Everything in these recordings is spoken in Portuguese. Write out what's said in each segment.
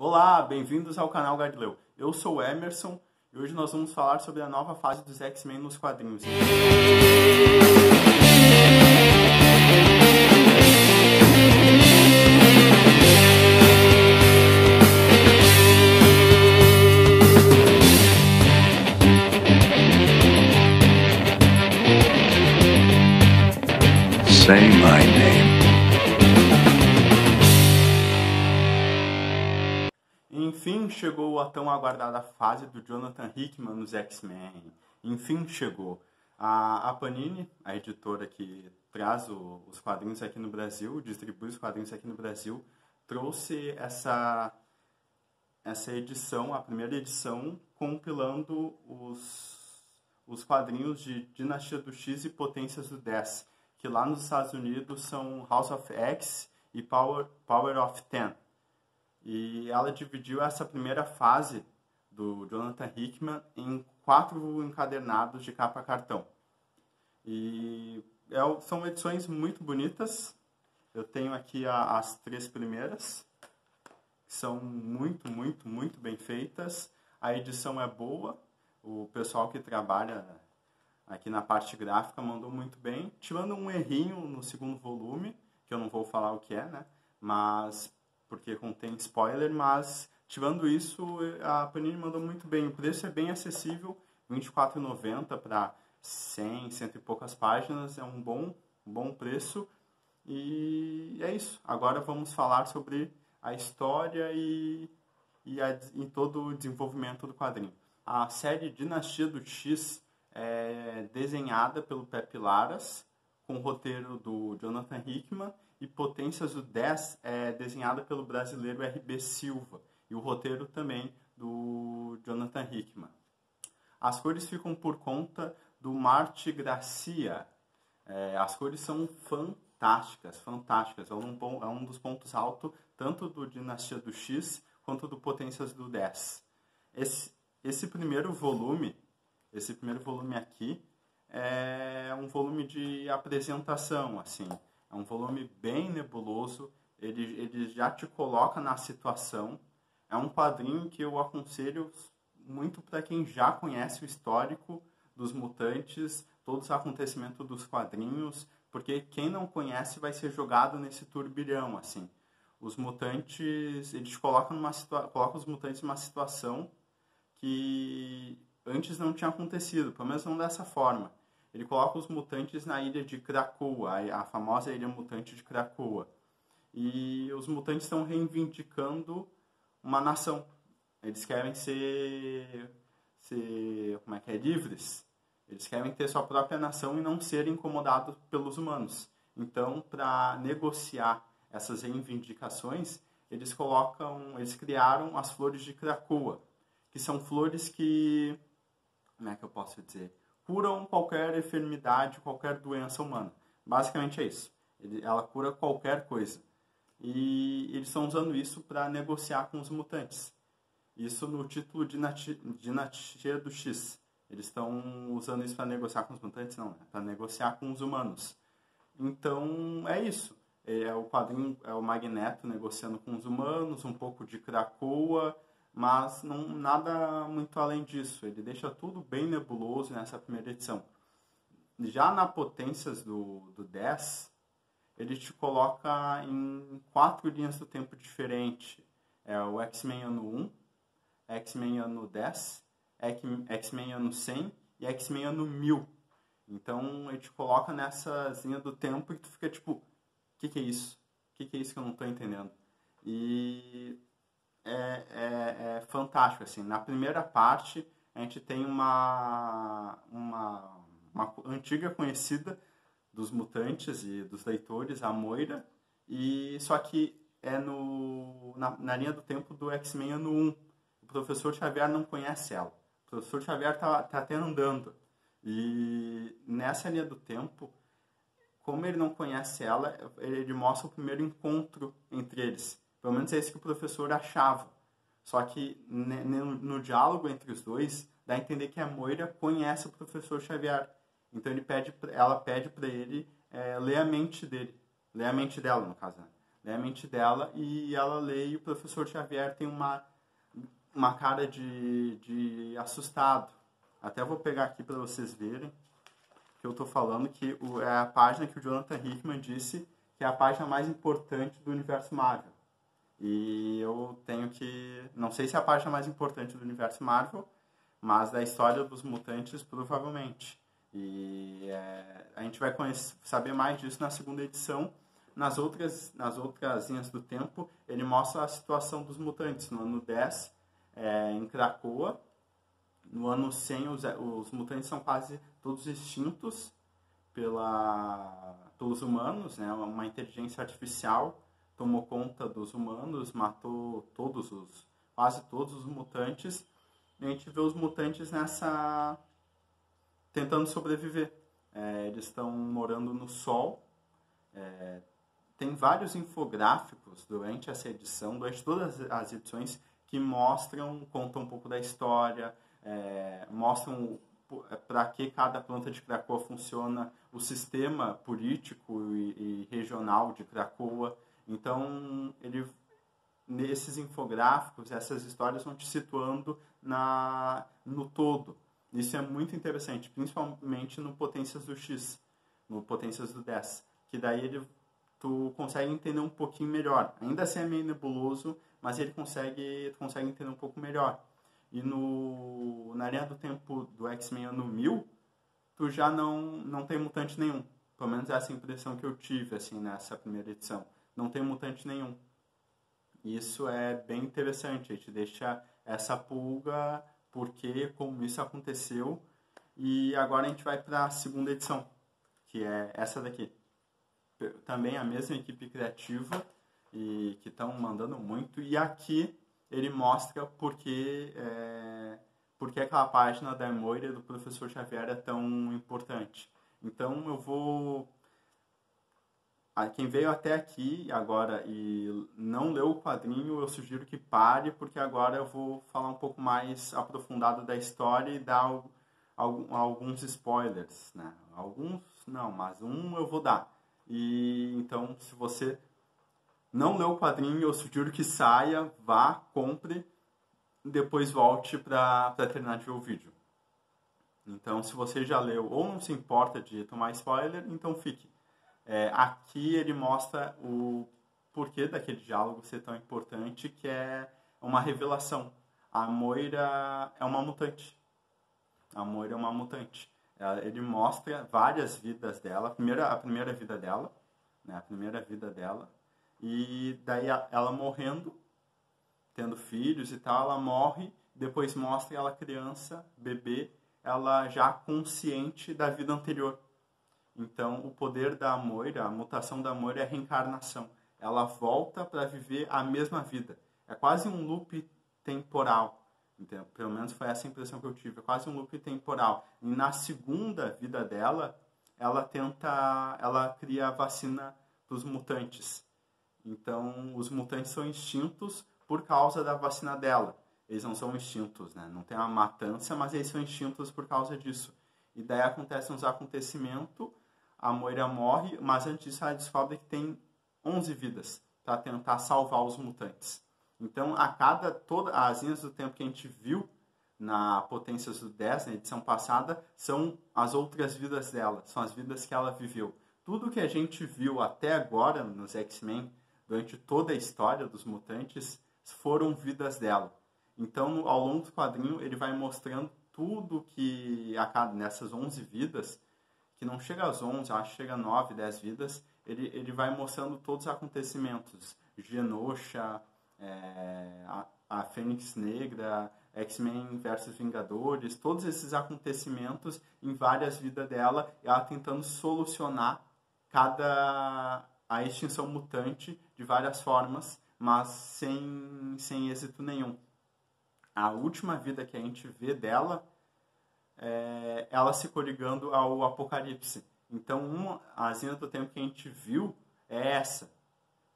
Olá, bem-vindos ao canal Galileu. Eu sou o Emerson e hoje nós vamos falar sobre a nova fase dos X-Men nos quadrinhos. Say my name. Enfim, chegou a tão aguardada fase do Jonathan Hickman nos X-Men. Enfim, chegou. A Panini, a editora que traz os quadrinhos aqui no Brasil, distribui os quadrinhos aqui no Brasil, trouxe essa edição, a primeira edição, compilando os quadrinhos de Dinastia do X e Potências do 10, que lá nos Estados Unidos são House of X e Power of Ten. E ela dividiu essa primeira fase do Jonathan Hickman em 4 encadernados de capa cartão. E são edições muito bonitas. Eu tenho aqui as 3 primeiras, que são muito bem feitas. A edição é boa. O pessoal que trabalha aqui na parte gráfica mandou muito bem, tirando um errinho no segundo volume, que eu não vou falar o que é, né? Mas porque contém spoiler, mas tirando isso, a Panini mandou muito bem. O preço é bem acessível, R$ 24,90 para 100 e poucas páginas, é um bom preço. E é isso. Agora vamos falar sobre a história e todo o desenvolvimento do quadrinho. A série Dinastia do X é desenhada pelo Pepe Larraz, com o roteiro do Jonathan Hickman, e Potências do 10 é desenhada pelo brasileiro R.B. Silva, e o roteiro também do Jonathan Hickman. As cores ficam por conta do Marte Gracia. As cores são fantásticas. É um dos pontos altos, tanto do Dinastia do X, quanto do Potências do 10. Esse primeiro volume aqui é um volume de apresentação, assim. É um volume bem nebuloso, ele já te coloca na situação. É um quadrinho que eu aconselho muito para quem já conhece o histórico dos mutantes, todos os acontecimentos dos quadrinhos, porque quem não conhece vai ser jogado nesse turbilhão, assim. Os mutantes, eles colocam os mutantes numa situação que antes não tinha acontecido, pelo menos não dessa forma. Ele coloca os mutantes na ilha de Krakoa, a famosa ilha mutante de Krakoa. E os mutantes estão reivindicando uma nação. Eles querem ser livres. Eles querem ter sua própria nação e não serem incomodados pelos humanos. Então, para negociar essas reivindicações, eles criaram as flores de Krakoa, que são flores que, como é que eu posso dizer, curam qualquer enfermidade, qualquer doença humana. Basicamente é isso. Ela cura qualquer coisa. E eles estão usando isso para negociar com os mutantes. Isso no título de Dinastia do X. Eles estão usando isso para negociar com os mutantes? Não, para negociar com os humanos. Então, é isso. O quadrinho é o Magneto negociando com os humanos, um pouco de Krakoa, mas nada muito além disso. Ele deixa tudo bem nebuloso nessa primeira edição. Já na Potências do 10, ele te coloca em 4 linhas do tempo diferentes. É o X-Men ano 1, X-Men ano 10, X-Men ano 100 e X-Men ano 1000. Então ele te coloca nessas linhas do tempo e tu fica tipo, o que é isso? O que é isso que eu não estou entendendo? E é fantástico, assim. Na primeira parte, a gente tem uma antiga conhecida dos mutantes e dos leitores, a Moira, e só que é na linha do tempo do X-Men ano 1. O professor Xavier não conhece ela. O professor Xavier tá até andando. E nessa linha do tempo, como ele não conhece ela, ele mostra o primeiro encontro entre eles. Pelo menos é isso que o professor achava. Só que no diálogo entre os dois, dá a entender que a Moira conhece o professor Xavier. Então ela pede para ele ler a mente dele. Ler a mente dela, no caso. Né? lê a mente dela e ela lê e o professor Xavier tem uma cara de assustado. Até vou pegar aqui para vocês verem que eu estou falando, que é a página que o Jonathan Hickman disse que é a página mais importante do universo Marvel. E eu tenho que... Não sei se é a página mais importante do universo Marvel, mas da história dos mutantes, provavelmente. E a gente vai saber mais disso na segunda edição. Nas outras linhas do tempo, ele mostra a situação dos mutantes. No ano 10, em Krakoa. No ano 100, os mutantes são quase todos extintos pelos humanos, né? Uma inteligência artificial tomou conta dos humanos, matou quase todos os mutantes. E a gente vê os mutantes tentando sobreviver. Eles estão morando no sol. Tem vários infográficos durante essa edição, durante todas as edições, que contam um pouco da história, mostram para que cada planta de Krakoa funciona, o sistema político e regional de Krakoa. Então, nesses infográficos, essas histórias vão te situando no todo. Isso é muito interessante, principalmente no Potências do X, no Potências do 10, que daí tu consegue entender um pouquinho melhor. Ainda assim é meio nebuloso, mas tu consegue entender um pouco melhor. E na linha do tempo do X-Men ano 1000, tu já não tem mutante nenhum. Pelo menos essa impressão que eu tive assim, nessa primeira edição. Não tem mutante nenhum. Isso é bem interessante, a gente deixa essa pulga, como isso aconteceu. E agora a gente vai para a segunda edição, que é essa daqui. Também a mesma equipe criativa, e que estão mandando muito. E aqui ele mostra porque aquela página da Moira e do professor Xavier é tão importante. Então eu vou... Quem veio até aqui agora e não leu o quadrinho, eu sugiro que pare, porque agora eu vou falar um pouco mais aprofundado da história e dar alguns spoilers, né? Alguns não, mas um eu vou dar. E então, se você não leu o quadrinho, eu sugiro que saia, vá, compre, depois volte para terminar de ver o vídeo. Então, se você já leu ou não se importa de tomar spoiler, então fique. Aqui ele mostra o porquê daquele diálogo ser tão importante, que é uma revelação. A Moira é uma mutante. A Moira é uma mutante. Ele mostra várias vidas dela. A primeira vida dela, né? A primeira vida dela. E daí ela morrendo, tendo filhos e tal, ela morre. Depois mostra ela criança, bebê, ela já consciente da vida anterior. Então, o poder da Moira, a mutação da Moira é a reencarnação. Ela volta para viver a mesma vida. É quase um loop temporal. Entendeu? Pelo menos foi essa a impressão que eu tive. É quase um loop temporal. E na segunda vida dela, ela cria a vacina dos mutantes. Então, os mutantes são extintos por causa da vacina dela. Eles não são extintos, né? Não tem uma matança, mas eles são extintos por causa disso. E daí acontecem uns acontecimentos, a Moira morre, mas antes disso ela descobre que tem 11 vidas para tentar salvar os mutantes. Então, as linhas do tempo que a gente viu na Potências do 10, na edição passada, são as outras vidas dela, são as vidas que ela viveu. Tudo que a gente viu até agora nos X-Men, durante toda a história dos mutantes, foram vidas dela. Então, ao longo do quadrinho, ele vai mostrando tudo que nessas 11 vidas, que não chega às 11, acho que chega a 9, 10 vidas, ele vai mostrando todos os acontecimentos. Genosha, a Fênix Negra, X-Men versus Vingadores, todos esses acontecimentos em várias vidas dela, ela tentando solucionar a extinção mutante de várias formas, mas sem êxito nenhum. A última vida que a gente vê dela é ela se coligando ao Apocalipse. Então, as linhas do tempo que a gente viu é essa.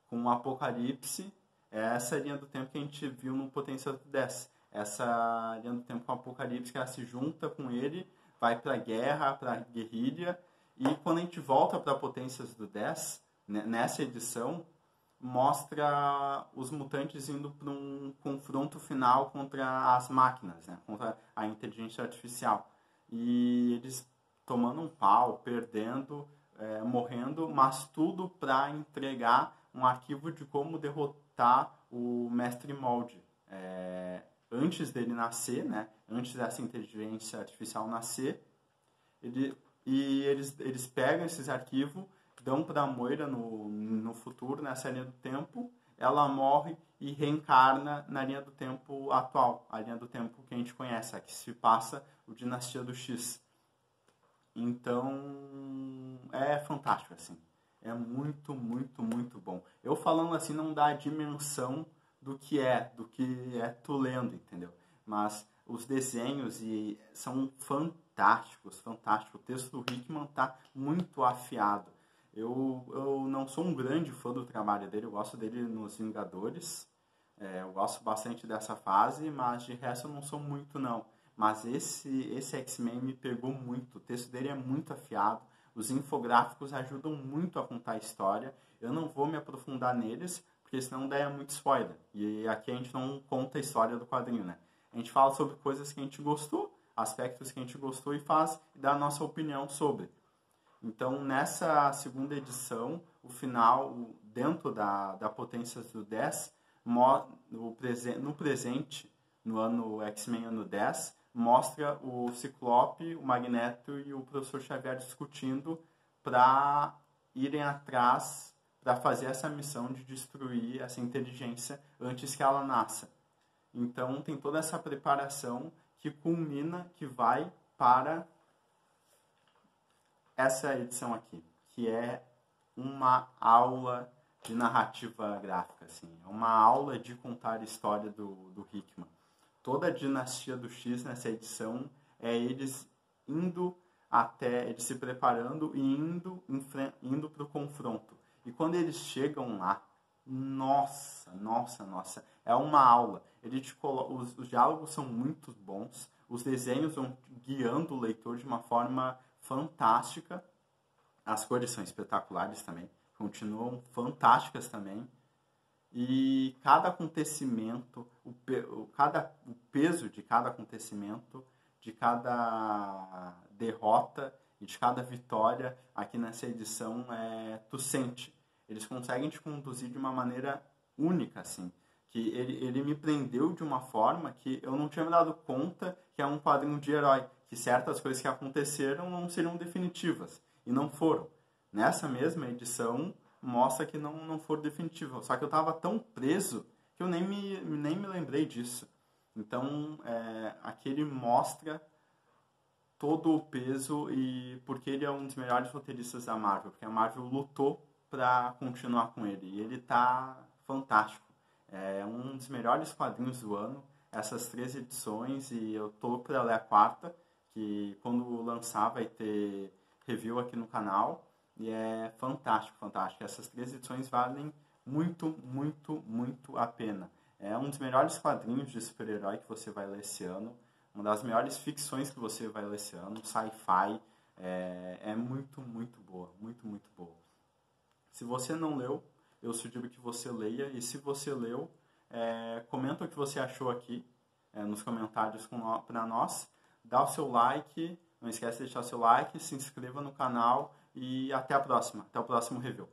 Com o Apocalipse, é essa linha do tempo que a gente viu no Potência do 10. Essa linha do tempo com o Apocalipse, que ela se junta com ele, vai para a guerra, para a guerrilha. E quando a gente volta para Potências do 10, nessa edição, mostra os mutantes indo para um confronto final contra as máquinas, né? Contra a inteligência artificial. E eles tomando um pau, perdendo, morrendo, mas tudo para entregar um arquivo de como derrotar o Mestre Molde. Antes dele nascer, né? Antes dessa inteligência artificial nascer, eles pegam esses arquivos, dão para a Moira no futuro, nessa linha do tempo, ela morre e reencarna na linha do tempo atual, a linha do tempo que a gente conhece, a que se passa o Dinastia do X. Então, é fantástico, assim. É muito, muito, muito bom. Eu falando assim não dá a dimensão do que é tu lendo, entendeu? Mas os desenhos são fantásticos, fantásticos. O texto do Hickman tá muito afiado. Eu não sou um grande fã do trabalho dele, eu gosto dele nos Vingadores. Eu gosto bastante dessa fase, mas de resto eu não sou muito, não. Mas esse X-Men me pegou muito. O texto dele é muito afiado. Os infográficos ajudam muito a contar a história. Eu não vou me aprofundar neles, porque senão daí é muito spoiler. E aqui a gente não conta a história do quadrinho, né? A gente fala sobre coisas que a gente gostou, aspectos que a gente gostou e dá a nossa opinião sobre. Então, nessa segunda edição, o final, dentro da Potência do 10, no presente, no ano X-Men ano 10, mostra o Ciclope, o Magneto e o Professor Xavier discutindo para irem atrás, para fazer essa missão de destruir essa inteligência antes que ela nasça. Então tem toda essa preparação que culmina, que vai para essa edição aqui, que é uma aula de narrativa gráfica, assim, é uma aula de contar a história do Hickman. Toda a Dinastia do X nessa edição é eles eles se preparando e indo para o confronto. E quando eles chegam lá, nossa, é uma aula. Os diálogos são muito bons, os desenhos vão guiando o leitor de uma forma fantástica, as cores são espetaculares também, continuam fantásticas também. E cada acontecimento, o peso de cada acontecimento, de cada derrota e de cada vitória aqui nessa edição, tu sente. Eles conseguem te conduzir de uma maneira única, assim. Que ele me prendeu de uma forma que eu não tinha me dado conta que é um quadrinho de herói. Que certas coisas que aconteceram não seriam definitivas. E não foram. Nessa mesma edição mostra que não foram definitivas. Só que eu estava tão preso que eu nem me lembrei disso. Então, aqui ele mostra todo o peso e porque ele é um dos melhores roteiristas da Marvel. Porque a Marvel lutou para continuar com ele. E ele tá fantástico. É um dos melhores quadrinhos do ano. Essas 3 edições e eu tô louco para ler a 4ª, que quando lançar vai ter review aqui no canal. E é fantástico, fantástico. Essas 3 edições valem muito, muito, muito a pena. É um dos melhores quadrinhos de super-herói que você vai ler esse ano. Uma das melhores ficções que você vai ler esse ano. Sci-fi. É muito, muito boa. Muito, muito boa. Se você não leu, eu sugiro que você leia. E se você leu, comenta o que você achou aqui nos comentários para nós. Dá o seu like. Não esquece de deixar o seu like. Se inscreva no canal. E até a próxima. Até o próximo review.